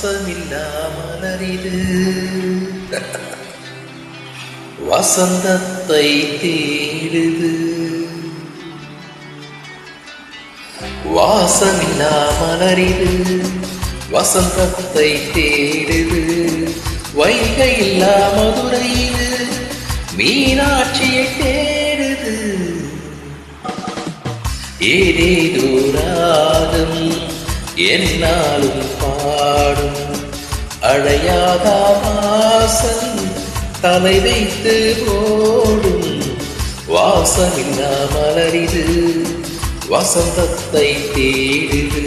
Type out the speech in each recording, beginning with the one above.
வாசமில்லா மலரிது வசந்தத்தை தேடுது. வாசமில்லா மலரிது வசந்தத்தை தேடுது. வைகையில்லா மதுரையிது மீனாட்சியை தேடுது. ஏதேதோ ராகம் என்னாலும் பாடும் அழையாத வாசல் தலை வைத்து ஓடும். வாசமில்லா மலரிது வசந்தத்தை தேடுது.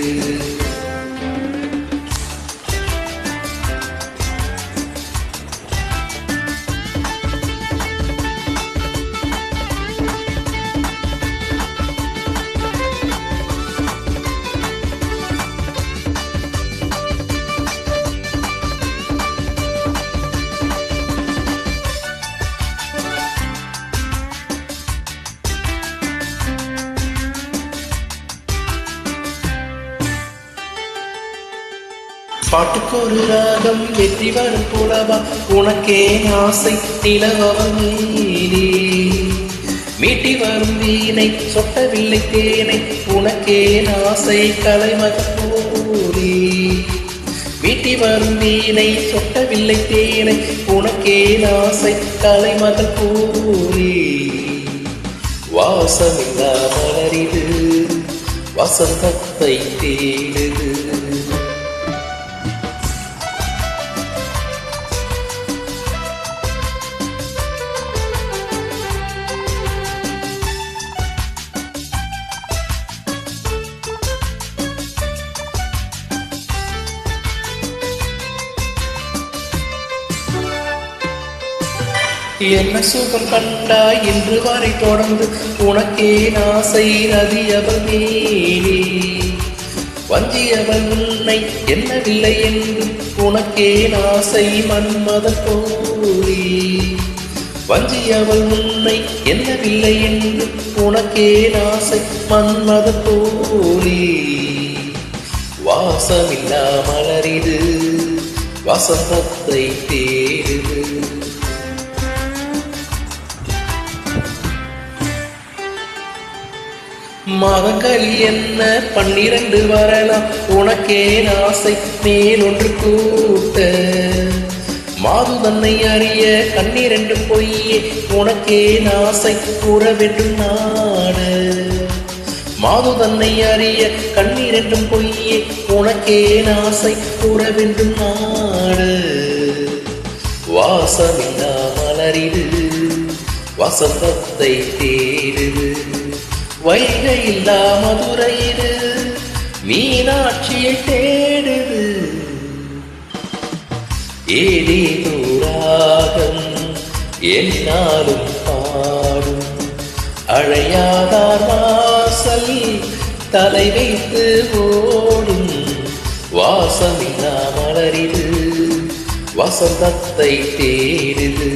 பாட்டுக்கு ஒரு ராகம் வெற்றி வரும் புலவா உனக்கே ஆசை நிலவரம் நீரே. மீட்டி வரும் வீணை சொட்டவில்லை தேனை உனக்கே ஆசை கலைமகள் போலே. மீட்டி வரும் வீணை சொட்டவில்லை தேனை உனக்கே ஆசை கலைமகள் போலே. வாசமில்லா மலரிது வசந்தத்தை தேடுது. என்ன சுகம் கண்டாய் இன்று வரை தொடர்ந்து உனக்கே ஆசை நதியவள் மேலே. வஞ்சியவள் உன்னை என்னவில்லை என்று உனக்கே ஆசை மன்மத போலே. வஞ்சியவள் உன்னை என்னவில்லை என்று உனக்கே ஆசை மன்மத போலே. வாசமில்லா மலரிது வசந்தத்தை தேடுது. மாதங்கள் என்ன 12 வரலாம் உனக்கே ஆசை மேலொன்று கூட்ட. மாது தன்னை அறிய 12 பொய்யே உனக்கே ஆசை கூற வேண்டும் நாட. மாது தன்னை அறிய 12 பொய்யே உனக்கே ஆசை கூற வேண்டும் நாட. வாசமில்லா மலரிது வசந்தத்தை தேடுது. வைகையில்லா மதுரையிது மீனாட்சியை தேடுது. ஏதேதோ ராகம் என்னாலும் பாடும் அழையாதார் வாசல் தலை வைத்து ஓடும். வாசமில்லா மலரிது வசந்தத்தை தேடுது.